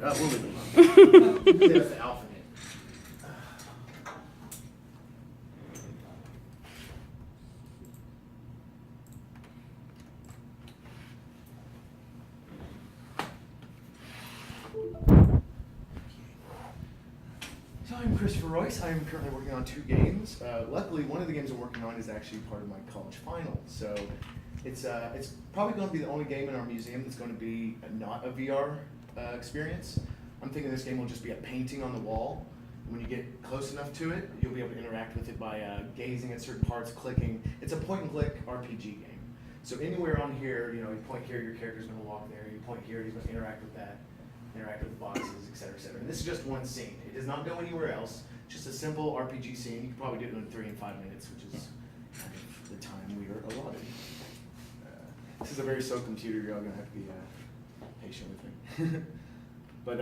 We'll leave it alone. That's the alpha name. So I'm Christopher Royce. I am currently working on 2 games. Luckily, one of the games I'm working on is actually part of my college final. So it's probably going to be the only game in our museum that's going to be not a VR experience. I'm thinking this game will just be a painting on the wall. When you get close enough to it, you'll be able to interact with it by gazing at certain parts, clicking. It's a point-and-click RPG game. So anywhere on here, you point here, your character's going to walk there. You point here, he's going to interact with that. Interact with the boxes, et cetera, et cetera. And this is just one scene. It does not go anywhere else. Just a simple RPG scene. You can probably do it in 3 and 5 minutes, which is kind of the time we are allotted. This is a very slow computer. You're all going to have to be patient with me. But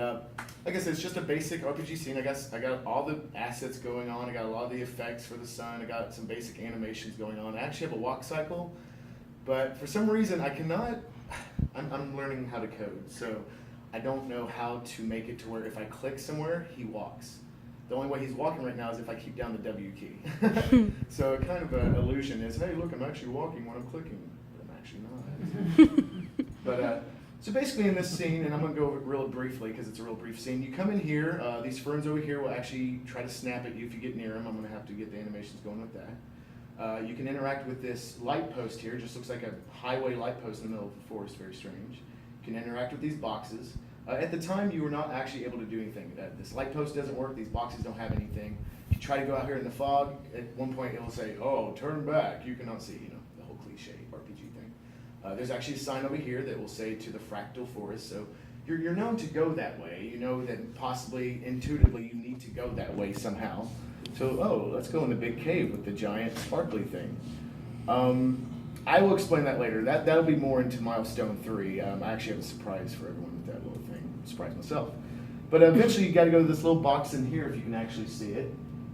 like I said, it's just a basic RPG scene. I got all the assets going on. I got a lot of the effects for the sun. I got some basic animations going on. I actually have a walk cycle, but for some reason I cannot. I'm learning how to code, so I don't know how to make it to where if I click somewhere, he walks. The only way he's walking right now is if I keep down the W key. So kind of an illusion is, hey, look, I'm actually walking when I'm clicking. But I'm actually not. But so basically in this scene, and I'm going to go over it real briefly because it's a real brief scene, you come in here, these ferns over here will actually try to snap at you if you get near them. I'm going to have to get the animations going with that. You can interact with this light post here. It just looks like a highway light post in the middle of the forest, very strange. You can interact with these boxes. At the time, you were not actually able to do anything. This light post doesn't work. These boxes don't have anything. If you try to go out here in the fog, at one point it will say, "Oh, turn back. You cannot see." The whole cliche RPG thing. There's actually a sign over here that will say to the fractal forest. So you're known to go that way. You know that possibly intuitively you need to go that way somehow. So let's go in the big cave with the giant sparkly thing. I will explain that later. That'll be more into Milestone 3. I actually have a surprise for everyone with that little thing. Surprise myself. But eventually you got to go to this little box in here if you can actually see it.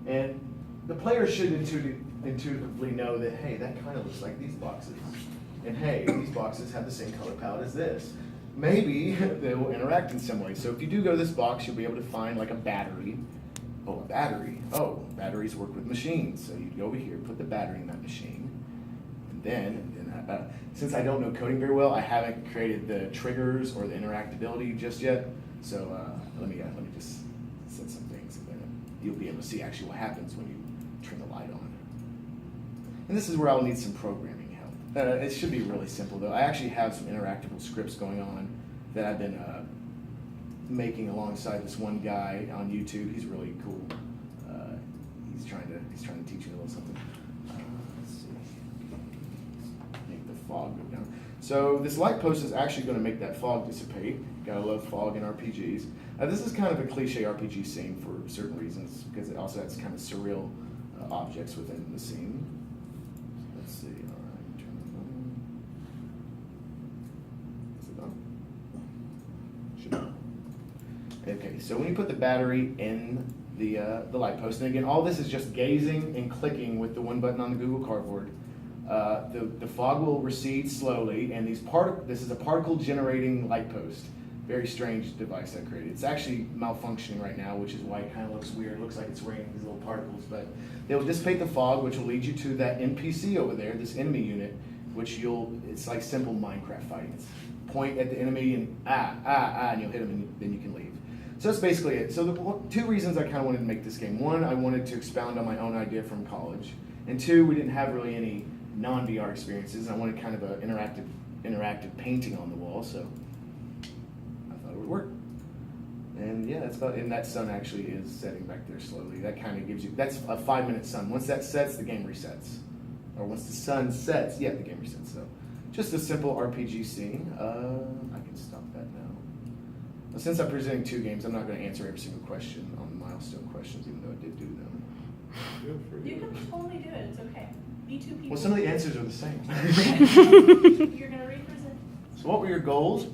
And the player should intuitively know that, hey, that kind of looks like these boxes. And hey, these boxes have the same color palette as this. Maybe they will interact in some way. So if you do go to this box, you'll be able to find like a battery. Oh, a battery. Oh, batteries work with machines. So you go over here, put the battery in that machine. Then since I don't know coding very well, I haven't created the triggers or the interactability just yet. So let me just set some things, and then you'll be able to see actually what happens when you turn the light on. And this is where I'll need some programming help. It should be really simple though. I actually have some interactable scripts going on that I've been making alongside this one guy on YouTube. He's really cool. He's trying to teach me a little something. Fog go down. So this light post is actually going to make that fog dissipate. Gotta love fog in RPGs. This is kind of a cliche RPG scene for certain reasons because it also has kind of surreal objects within the scene. Let's see. All right, turn it on. Is it on? Should be. Okay, so when you put the battery in the light post, and again, all this is just gazing and clicking with the one button on the Google Cardboard. The fog will recede slowly, and this is a particle generating light post. Very strange device I created. It's actually malfunctioning right now, which is why it kind of looks weird. It looks like it's raining these little particles, but they will dissipate the fog, which will lead you to that NPC over there, this enemy unit, which it's like simple Minecraft fighting. It's point at the enemy and and you'll hit them, and then you can leave. So that's basically it. So the 2 reasons I kind of wanted to make this game. 1, I wanted to expound on my own idea from college, and 2, we didn't have really any non-VR experiences, and I wanted kind of an interactive painting on the wall, so I thought it would work. And yeah, that's about, and that sun actually is setting back there slowly. That kind of gives you, that's a 5-minute sun. Once that sets, the game resets. Or once the sun sets, yeah, the game resets. So just a simple RPG scene. I can stop that now. Well, since I'm presenting 2 games, I'm not going to answer every single question on the Milestone questions, even though I did do them. You can totally do it, it's okay. Me too, people. Well, some of the answers are the same. You're going to represent. So what were your goals?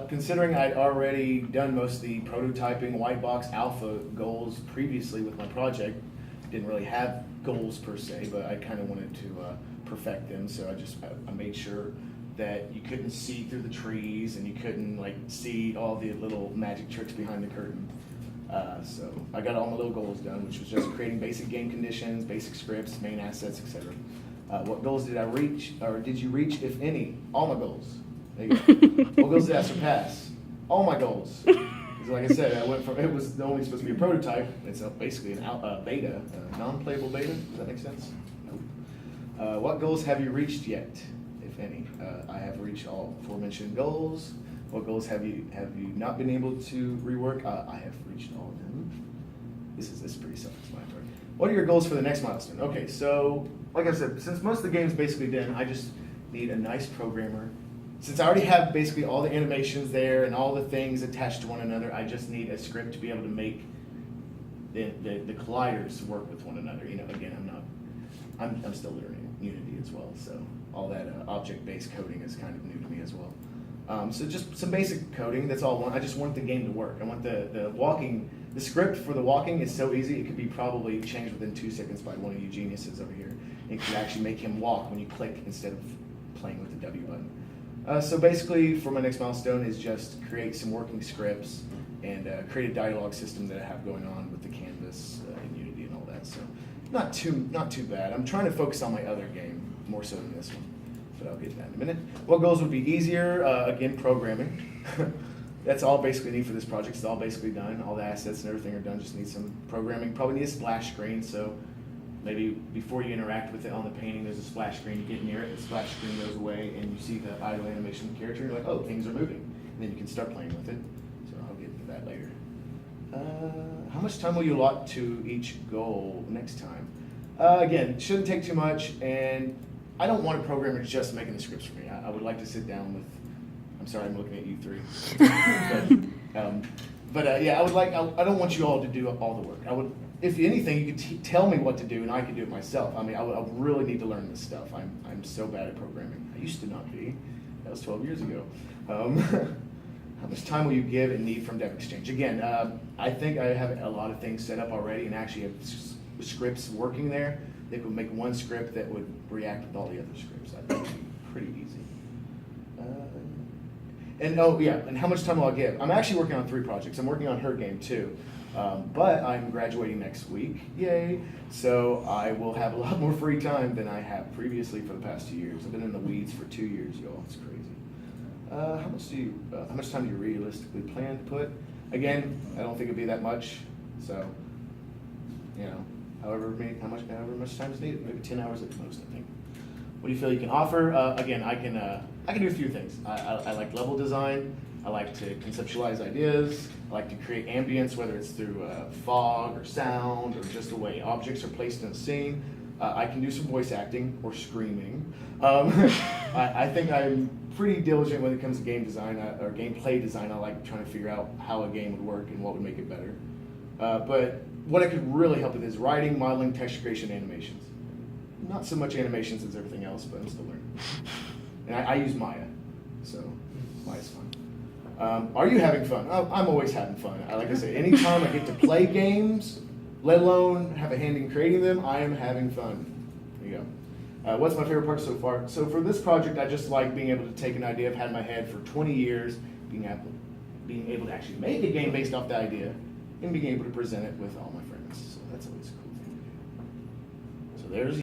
Considering I'd already done most of the prototyping, white box, alpha goals previously with my project, didn't really have goals per se, but I kind of wanted to perfect them. So I made sure that you couldn't see through the trees and you couldn't like see all the little magic tricks behind the curtain. So I got all my little goals done, which was just creating basic game conditions, basic scripts, main assets, etc. What goals did I reach, or did you reach, if any? All my goals. There you go. What goals did I surpass? All my goals. Because like I said, I went from, it was only supposed to be a prototype. It's basically an beta, a non-playable beta. Does that make sense? Nope. What goals have you reached yet, if any? I have reached all aforementioned goals. What goals have you not been able to rework? I have reached all of them. This is pretty self-explanatory. What are your goals for the next milestone? Okay, so like I said, since most of the game's basically done, I just need a nice programmer. Since I already have basically all the animations there and all the things attached to one another, I just need a script to be able to make the colliders work with one another. You know, again, I'm still learning Unity as well, so all that object-based coding is kind of new to me as well. So just some basic coding, that's all I want. I just want the game to work. I want the script for the walking is so easy, it could be probably changed within 2 seconds by one of you geniuses over here. It could actually make him walk when you click instead of playing with the W button. So basically, for my next milestone is just create some working scripts and create a dialogue system that I have going on with the canvas in Unity and all that. So not too bad. I'm trying to focus on my other game more so than this one. But I'll get to that in a minute. What goals would be easier? Again, programming. That's all basically need for this project. It's all basically done. All the assets and everything are done. Just need some programming. Probably need a splash screen. So maybe before you interact with it on the painting, there's a splash screen. You get near it, the splash screen goes away, and you see the idle animation of the character. You're like, oh, things are moving. And then you can start playing with it. So I'll get into that later. How much time will you allot to each goal next time? Again, shouldn't take too much, and I don't want a programmer just making the scripts for me. I would like to sit down with, I'm sorry, I'm looking at you three. Yeah, I don't want you all to do all the work. If anything, you could tell me what to do and I could do it myself. I mean, I would really need to learn this stuff. I'm so bad at programming. I used to not be. That was 12 years ago. How much time will you give and need from Dev Exchange? Again, I think I have a lot of things set up already and actually have scripts working there. They could make one script that would react with all the other scripts. I think it'd be pretty easy. And how much time will I give? I'm actually working on 3 projects. I'm working on her game too. But I'm graduating next week, yay. So I will have a lot more free time than I have previously for the past 2 years. I've been in the weeds for 2 years, y'all, it's crazy. How much time do you realistically plan to put? Again, I don't think it'd be that much, so, you know, however much time is needed, maybe 10 hours at the most, I think. What do you feel you can offer? Again, I can do a few things. I like level design. I like to conceptualize ideas. I like to create ambience, whether it's through fog or sound or just the way objects are placed in a scene. I can do some voice acting or screaming. I think I'm pretty diligent when it comes to game design or gameplay design. I like trying to figure out how a game would work and what would make it better. But what I could really help with is writing, modeling, texture creation, animations. Not so much animations as everything else, but I'm still learning. And I use Maya, so Maya's fun. Are you having fun? I'm always having fun. Like I say, anytime I get to play games, let alone have a hand in creating them, I am having fun. There you go. What's my favorite part so far? So for this project, I just like being able to take an idea I've had in my head for 20 years, being able to actually make a game based off the idea, and being able to present it with all my friends. So that's always a cool thing to do. So there's